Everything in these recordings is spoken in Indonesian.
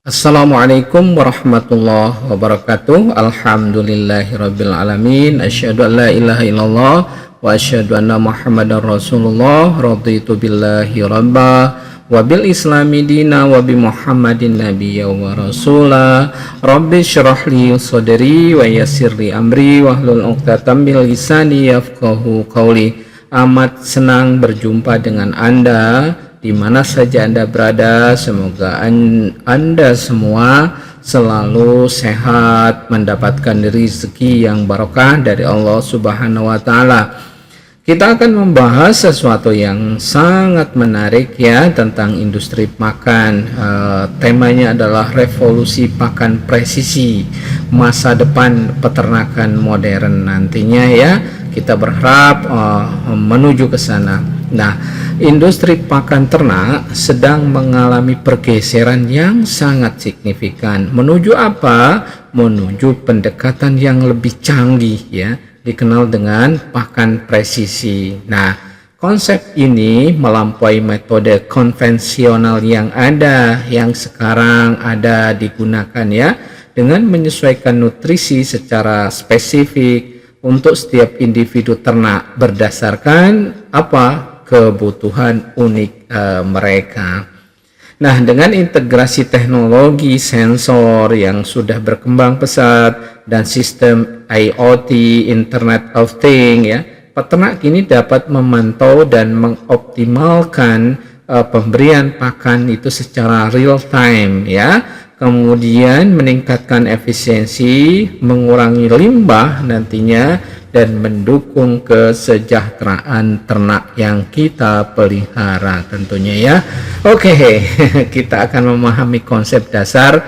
Assalamualaikum warahmatullahi wabarakatuh. Alhamdulillahirabbil alamin. Asyhadu an la ilaha illallah wa asyhadu anna Muhammadar Rasulullah. Raditu billahi rabba wa bil islami dina wa bi Muhammadin nabiyya wa rasula. Rabbi syrah li sadri wa yassir li amri wahlul 'uqdatam min lisani yafqahu qawli. Amat senang berjumpa dengan Anda di mana saja Anda berada. Semoga Anda semua selalu sehat, mendapatkan rezeki yang barokah dari Allah Subhanahu wa taala. Kita akan membahas sesuatu yang sangat menarik ya tentang industri pakan. Temanya adalah revolusi pakan presisi, masa depan peternakan modern nantinya ya. Kita berharap menuju ke sana. Nah, industri pakan ternak sedang mengalami pergeseran yang sangat signifikan. Menuju apa? Menuju pendekatan yang lebih canggih ya, dikenal dengan pakan presisi. Nah, konsep ini melampaui metode konvensional yang sekarang ada digunakan ya, dengan menyesuaikan nutrisi secara spesifik untuk setiap individu ternak berdasarkan kebutuhan unik mereka. Nah, dengan integrasi teknologi sensor yang sudah berkembang pesat dan sistem IoT, Internet of Things ya, peternak kini dapat memantau dan mengoptimalkan pemberian pakan itu secara real time ya. Kemudian meningkatkan efisiensi, mengurangi limbah nantinya, dan mendukung kesejahteraan ternak yang kita pelihara tentunya ya. Oke, kita akan memahami konsep dasar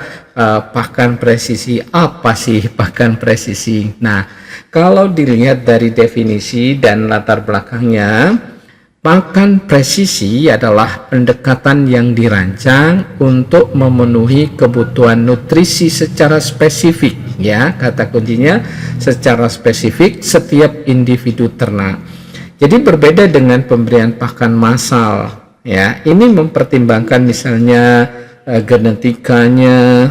pakan presisi. Apa sih pakan presisi? Nah, kalau dilihat dari definisi dan latar belakangnya, pakan presisi adalah pendekatan yang dirancang untuk memenuhi kebutuhan nutrisi secara spesifik ya, kata kuncinya secara spesifik setiap individu ternak. Jadi berbeda dengan pemberian pakan massal ya. Ini mempertimbangkan misalnya genetikanya,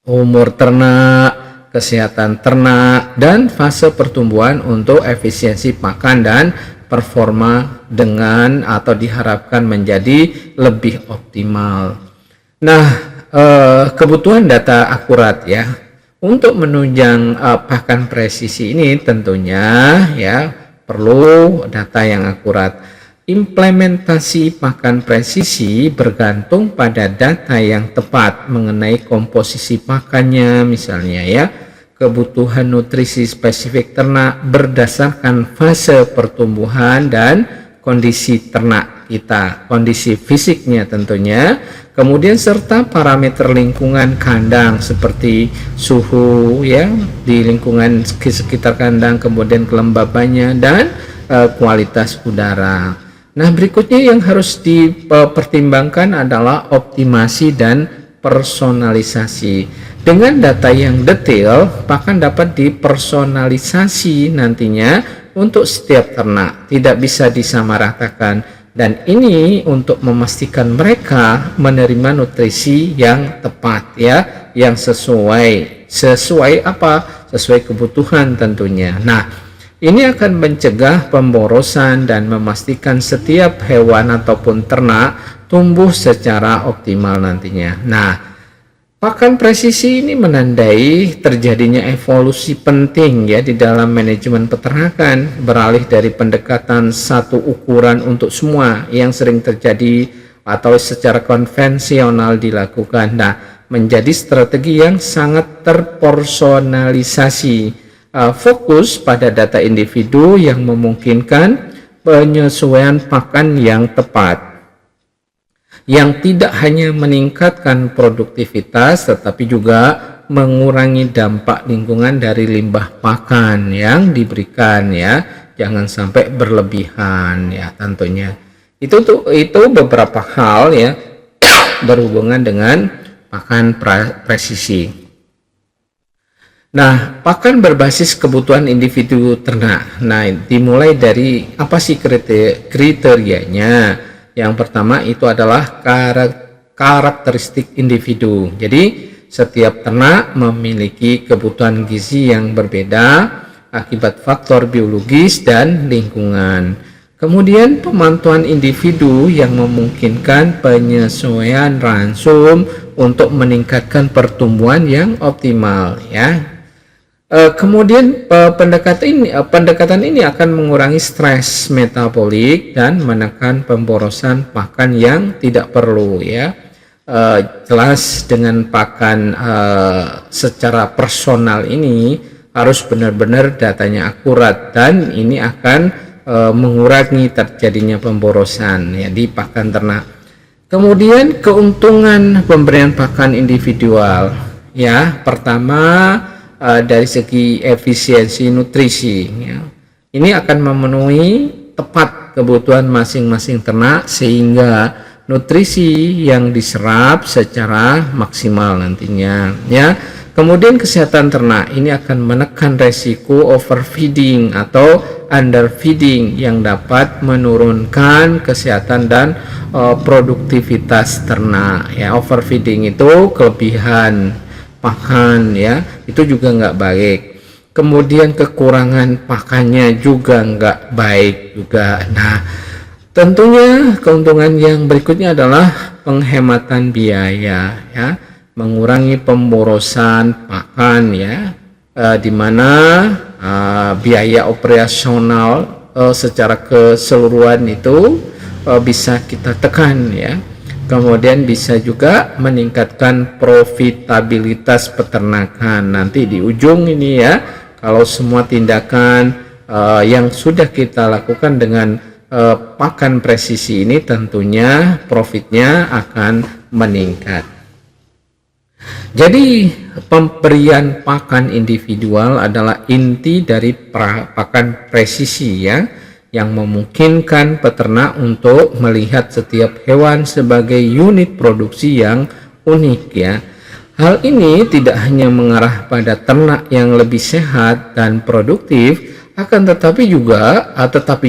umur ternak, kesehatan ternak, dan fase pertumbuhan untuk efisiensi pakan dan performa dengan atau diharapkan menjadi lebih optimal. Nah, kebutuhan data akurat ya untuk menunjang pakan presisi ini tentunya ya perlu data yang akurat. Implementasi pakan presisi bergantung pada data yang tepat mengenai komposisi pakannya misalnya ya, kebutuhan nutrisi spesifik ternak berdasarkan fase pertumbuhan dan kondisi ternak kita, kondisi fisiknya tentunya, kemudian serta parameter lingkungan kandang seperti suhu ya di lingkungan sekitar kandang, kemudian kelembabannya dan kualitas udara. Nah, berikutnya yang harus dipertimbangkan adalah optimasi dan personalisasi. Dengan data yang detail, pakan dapat dipersonalisasi nantinya untuk setiap ternak, tidak bisa disamaratakan, dan ini untuk memastikan mereka menerima nutrisi yang tepat ya, yang sesuai kebutuhan tentunya. Nah, ini akan mencegah pemborosan dan memastikan setiap hewan ataupun ternak tumbuh secara optimal nantinya. Nah, pakan presisi ini menandai terjadinya evolusi penting ya di dalam manajemen peternakan, beralih dari pendekatan satu ukuran untuk semua yang sering terjadi atau secara konvensional dilakukan, menjadi strategi yang sangat terpersonalisasi, fokus pada data individu yang memungkinkan penyesuaian pakan yang tepat, yang tidak hanya meningkatkan produktivitas tetapi juga mengurangi dampak lingkungan dari limbah pakan yang diberikan ya, jangan sampai berlebihan ya tentunya. Itu beberapa hal ya berhubungan dengan pakan presisi. Nah, pakan berbasis kebutuhan individu ternak. Nah, dimulai dari apa sih kriterianya? Yang pertama itu adalah karakteristik individu. Jadi setiap ternak memiliki kebutuhan gizi yang berbeda akibat faktor biologis dan lingkungan. Kemudian pemantauan individu yang memungkinkan penyesuaian ransum untuk meningkatkan pertumbuhan yang optimal ya. Kemudian pendekatan ini akan mengurangi stres metabolik dan menekan pemborosan pakan yang tidak perlu ya. Jelas dengan pakan secara personal ini harus benar-benar datanya akurat, dan ini akan mengurangi terjadinya pemborosan ya di pakan ternak. Kemudian keuntungan pemberian pakan individual ya, pertama dari segi efisiensi nutrisi ya. Ini akan memenuhi tepat kebutuhan masing-masing ternak sehingga nutrisi yang diserap secara maksimal nantinya ya. Kemudian kesehatan ternak ini akan menekan resiko overfeeding atau underfeeding yang dapat menurunkan kesehatan dan produktivitas ternak ya. Overfeeding itu kelebihan pakan ya, itu juga nggak baik. Kemudian kekurangan pakannya juga nggak baik juga. Nah, tentunya keuntungan yang berikutnya adalah penghematan biaya ya, mengurangi pemborosan pakan ya, di mana biaya operasional secara keseluruhan itu bisa kita tekan ya. Kemudian bisa juga meningkatkan profitabilitas peternakan nanti di ujung ini ya. Kalau semua tindakan yang sudah kita lakukan dengan pakan presisi ini, tentunya profitnya akan meningkat. Jadi pemberian pakan individual adalah inti dari pakan presisi ya, yang memungkinkan peternak untuk melihat setiap hewan sebagai unit produksi yang unik ya. Hal ini tidak hanya mengarah pada ternak yang lebih sehat dan produktif, tetapi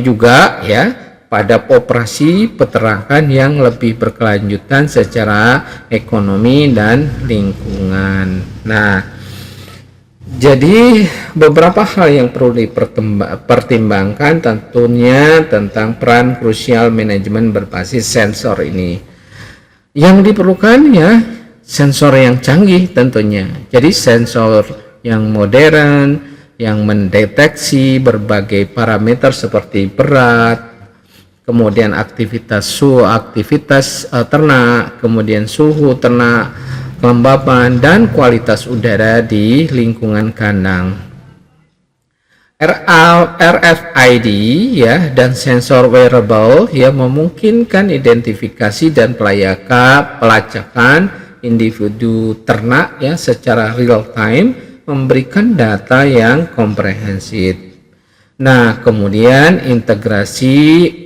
juga ya pada operasi peternakan yang lebih berkelanjutan secara ekonomi dan lingkungan. Nah, jadi beberapa hal yang perlu dipertimbangkan tentunya tentang peran krusial manajemen berbasis sensor ini. Yang diperlukan ya sensor yang canggih tentunya. Jadi sensor yang modern yang mendeteksi berbagai parameter seperti berat, kemudian aktivitas ternak, kemudian suhu ternak, kelembapan, dan kualitas udara di lingkungan kandang. RFID ya dan sensor wearable yang memungkinkan identifikasi dan pelacakan individu ternak ya secara real time, memberikan data yang komprehensif. Nah, kemudian integrasi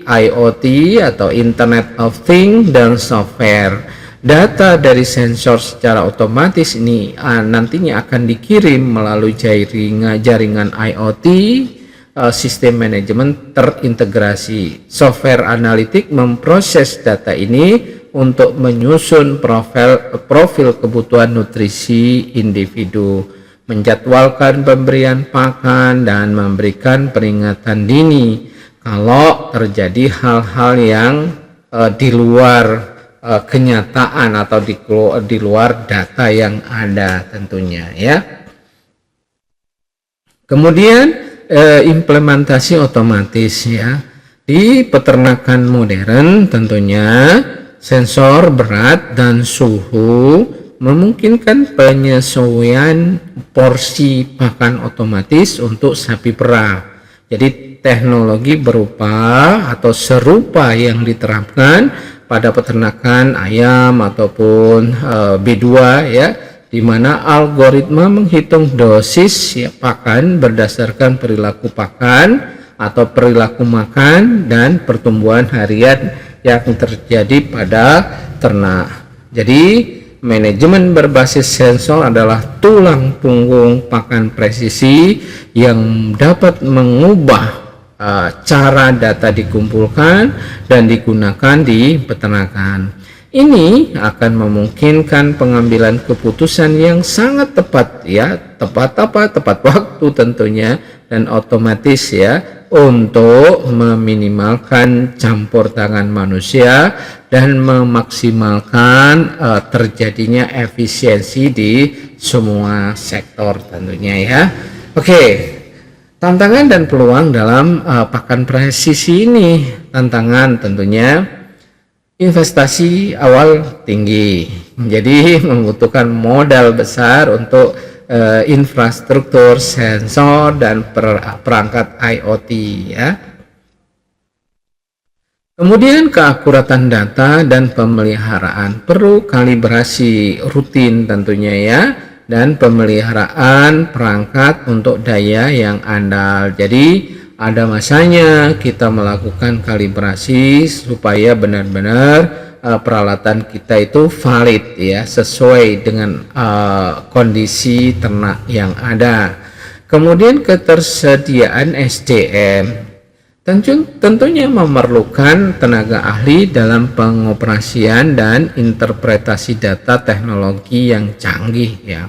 IoT atau Internet of Things dan software. Data dari sensor secara otomatis ini nantinya akan dikirim melalui jaringan IoT, sistem manajemen terintegrasi. Software analitik memproses data ini untuk menyusun profil kebutuhan nutrisi individu, menjadwalkan pemberian pakan, dan memberikan peringatan dini kalau terjadi hal-hal yang di luar kenyataan atau di luar data yang ada tentunya ya. Kemudian implementasi otomatis ya di peternakan modern, tentunya sensor berat dan suhu memungkinkan penyesuaian porsi pakan otomatis untuk sapi perah. Jadi teknologi berupa atau serupa yang diterapkan pada peternakan ayam ataupun B2 ya, di mana algoritma menghitung dosis ya, pakan berdasarkan perilaku pakan atau perilaku makan dan pertumbuhan harian yang terjadi pada ternak. Jadi manajemen berbasis sensor adalah tulang punggung pakan presisi yang dapat mengubah cara data dikumpulkan dan digunakan di peternakan. Ini akan memungkinkan pengambilan keputusan yang sangat tepat ya, tepat waktu tentunya, dan otomatis ya, untuk meminimalkan campur tangan manusia dan memaksimalkan terjadinya efisiensi di semua sektor tentunya ya. Oke, tantangan dan peluang dalam pakan presisi ini. Tantangan tentunya investasi awal tinggi, jadi membutuhkan modal besar untuk infrastruktur sensor dan perangkat IoT ya. Kemudian keakuratan data dan pemeliharaan, perlu kalibrasi rutin tentunya ya, dan pemeliharaan perangkat untuk daya yang andal. Jadi ada masanya kita melakukan kalibrasi supaya benar-benar peralatan kita itu valid ya, sesuai dengan kondisi ternak yang ada. Kemudian ketersediaan SDM tentunya memerlukan tenaga ahli dalam pengoperasian dan interpretasi data teknologi yang canggih ya.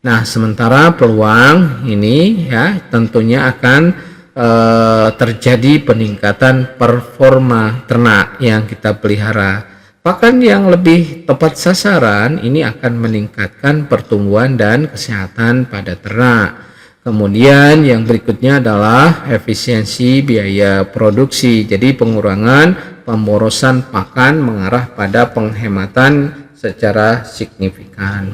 Nah, sementara peluang ini ya tentunya akan terjadi peningkatan performa ternak yang kita pelihara. Pakan yang lebih tepat sasaran ini akan meningkatkan pertumbuhan dan kesehatan pada ternak. Kemudian yang berikutnya adalah efisiensi biaya produksi. Jadi pengurangan pemborosan pakan mengarah pada penghematan secara signifikan.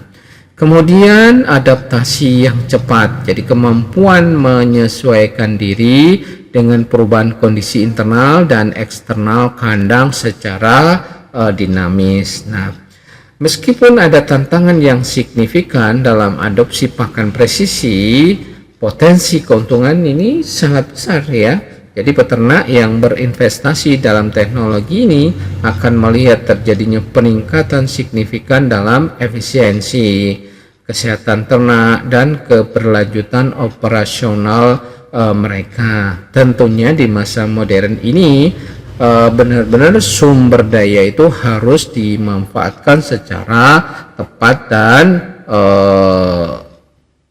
Kemudian adaptasi yang cepat, jadi kemampuan menyesuaikan diri dengan perubahan kondisi internal dan eksternal kandang secara dinamis. Nah, meskipun ada tantangan yang signifikan dalam adopsi pakan presisi, potensi keuntungan ini sangat besar ya. Jadi peternak yang berinvestasi dalam teknologi ini akan melihat terjadinya peningkatan signifikan dalam efisiensi, kesehatan ternak, dan keberlanjutan operasional mereka. Tentunya di masa modern ini benar-benar sumber daya itu harus dimanfaatkan secara tepat dan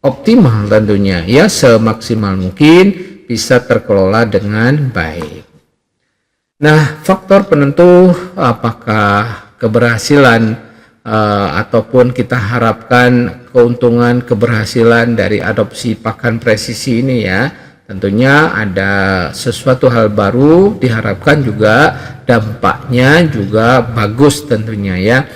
optimal tentunya ya, semaksimal mungkin bisa terkelola dengan baik. Nah, faktor penentu apakah keberhasilan ataupun kita harapkan keuntungan keberhasilan dari adopsi pakan presisi ini ya, tentunya ada sesuatu hal baru, diharapkan juga dampaknya juga bagus tentunya ya.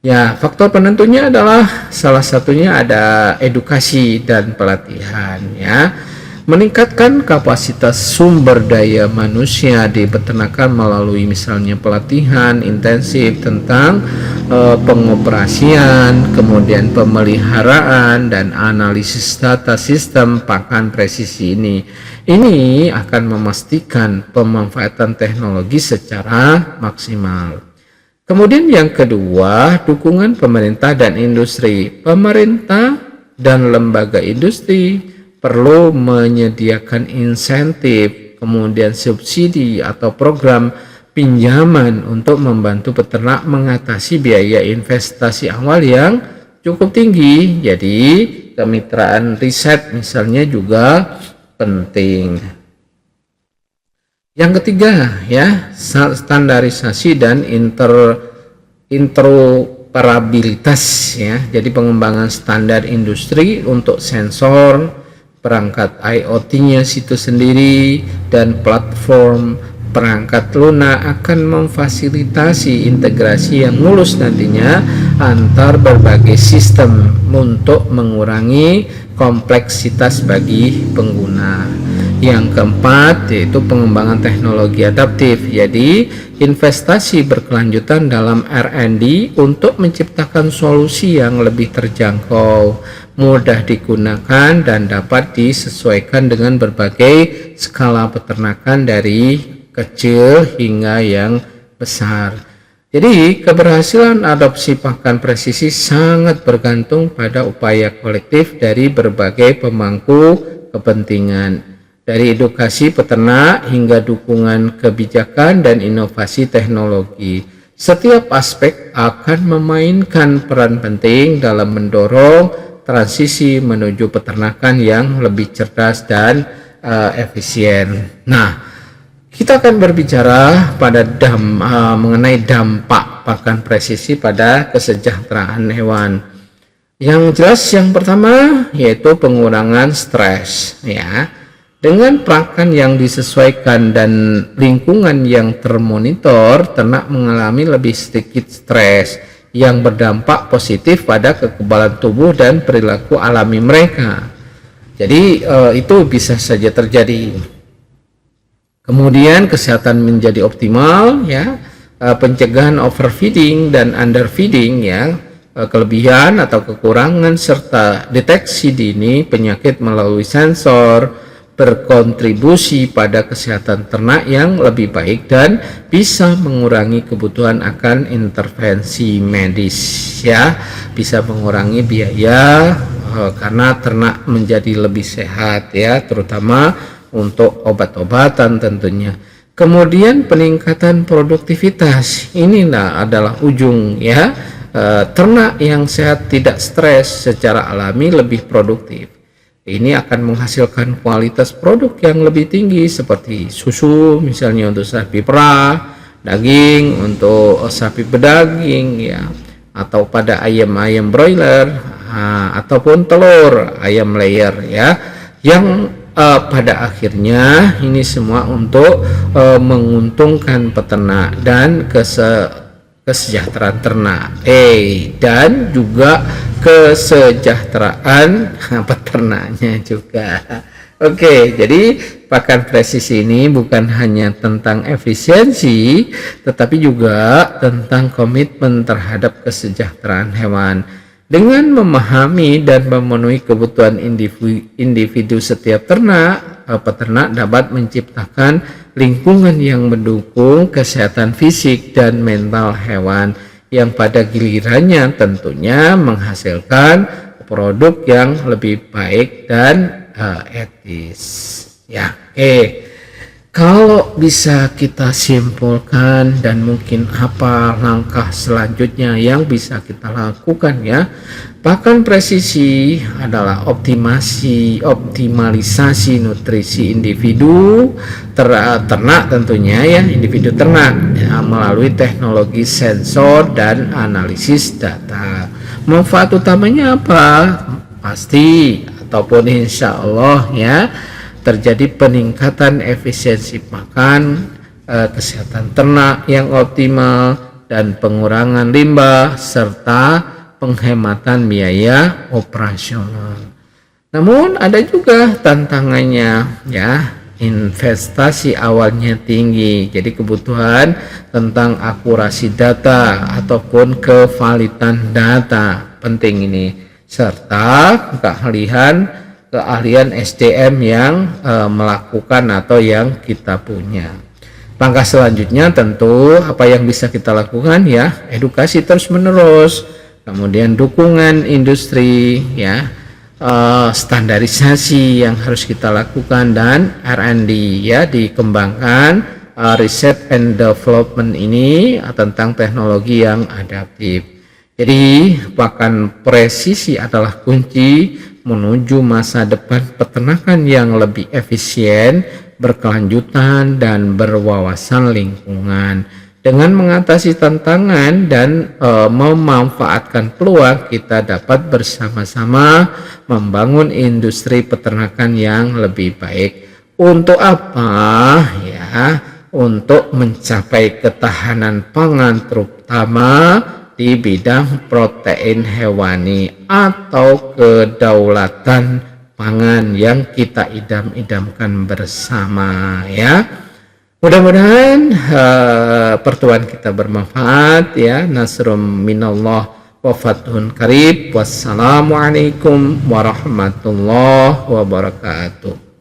Ya, faktor penentunya adalah salah satunya ada edukasi dan pelatihan ya. Meningkatkan kapasitas sumber daya manusia di peternakan melalui misalnya pelatihan intensif tentang pengoperasian, kemudian pemeliharaan dan analisis data sistem pakan presisi ini. Ini akan memastikan pemanfaatan teknologi secara maksimal. Kemudian yang kedua, dukungan pemerintah dan industri. Pemerintah dan lembaga industri perlu menyediakan insentif, kemudian subsidi atau program pinjaman untuk membantu peternak mengatasi biaya investasi awal yang cukup tinggi. Jadi kemitraan riset misalnya juga penting. Yang ketiga ya, standarisasi dan interoperabilitas ya. Jadi pengembangan standar industri untuk sensor, perangkat IoT-nya situ sendiri, dan platform perangkat lunak akan memfasilitasi integrasi yang mulus nantinya antar berbagai sistem untuk mengurangi kompleksitas bagi pengguna. Yang keempat yaitu pengembangan teknologi adaptif. Jadi investasi berkelanjutan dalam R&D untuk menciptakan solusi yang lebih terjangkau, mudah digunakan, dan dapat disesuaikan dengan berbagai skala peternakan dari kecil hingga yang besar. Jadi keberhasilan adopsi pakan presisi sangat bergantung pada upaya kolektif dari berbagai pemangku kepentingan, dari edukasi peternak hingga dukungan kebijakan dan inovasi teknologi. Setiap aspek akan memainkan peran penting dalam mendorong transisi menuju peternakan yang lebih cerdas dan efisien. Nah, kita akan berbicara mengenai dampak pakan presisi pada kesejahteraan hewan. Yang jelas yang pertama yaitu pengurangan stres ya. Dengan pakan yang disesuaikan dan lingkungan yang termonitor, ternak mengalami lebih sedikit stres yang berdampak positif pada kekebalan tubuh dan perilaku alami mereka. Jadi itu bisa saja terjadi. Kemudian kesehatan menjadi optimal ya, pencegahan overfeeding dan underfeeding ya, kelebihan atau kekurangan serta deteksi dini penyakit melalui sensor berkontribusi pada kesehatan ternak yang lebih baik dan bisa mengurangi kebutuhan akan intervensi medis ya, bisa mengurangi biaya karena ternak menjadi lebih sehat ya, terutama untuk obat-obatan tentunya. Kemudian peningkatan produktivitas, inilah adalah ujung ya, ternak yang sehat tidak stres secara alami lebih produktif. Ini akan menghasilkan kualitas produk yang lebih tinggi seperti susu misalnya untuk sapi perah, daging untuk sapi bedaging ya, atau pada ayam-ayam broiler ataupun telur ayam layer ya, yang pada akhirnya ini semua untuk menguntungkan peternak dan kesejahteraan ternak dan juga kesejahteraan peternaknya juga. Oke, jadi pakan presisi ini bukan hanya tentang efisiensi, tetapi juga tentang komitmen terhadap kesejahteraan hewan. Dengan memahami dan memenuhi kebutuhan individu setiap ternak, peternak dapat menciptakan lingkungan yang mendukung kesehatan fisik dan mental hewan, yang pada gilirannya tentunya menghasilkan produk yang lebih baik dan etis ya. Kalau bisa kita simpulkan dan mungkin apa langkah selanjutnya yang bisa kita lakukan ya, pakan presisi adalah optimalisasi nutrisi individu ternak tentunya ya, individu ternak ya, melalui teknologi sensor dan analisis data. Manfaat utamanya apa? Pasti ataupun insya Allah ya, terjadi peningkatan efisiensi pakan, kesehatan ternak yang optimal, dan pengurangan limbah serta penghematan biaya operasional. Namun ada juga tantangannya ya, investasi awalnya tinggi, jadi kebutuhan tentang akurasi data ataupun kevalidan data penting ini, serta keahlian SDM yang melakukan atau yang kita punya. Langkah selanjutnya tentu apa yang bisa kita lakukan ya, edukasi terus menerus, kemudian dukungan industri ya, standarisasi yang harus kita lakukan, dan R&D ya, dikembangkan research and development ini tentang teknologi yang adaptif. Jadi pakan presisi adalah kunci menuju masa depan peternakan yang lebih efisien, berkelanjutan, dan berwawasan lingkungan. Dengan mengatasi tantangan dan memanfaatkan peluang, kita dapat bersama-sama membangun industri peternakan yang lebih baik. Untuk apa ya? Untuk mencapai ketahanan pangan, terutama di bidang protein hewani atau kedaulatan pangan yang kita idam-idamkan bersama ya. Mudah-mudahan pertemuan kita bermanfaat ya. Nasrum minallah wa fathun qarib. Wassalamualaikum warahmatullahi wabarakatuh.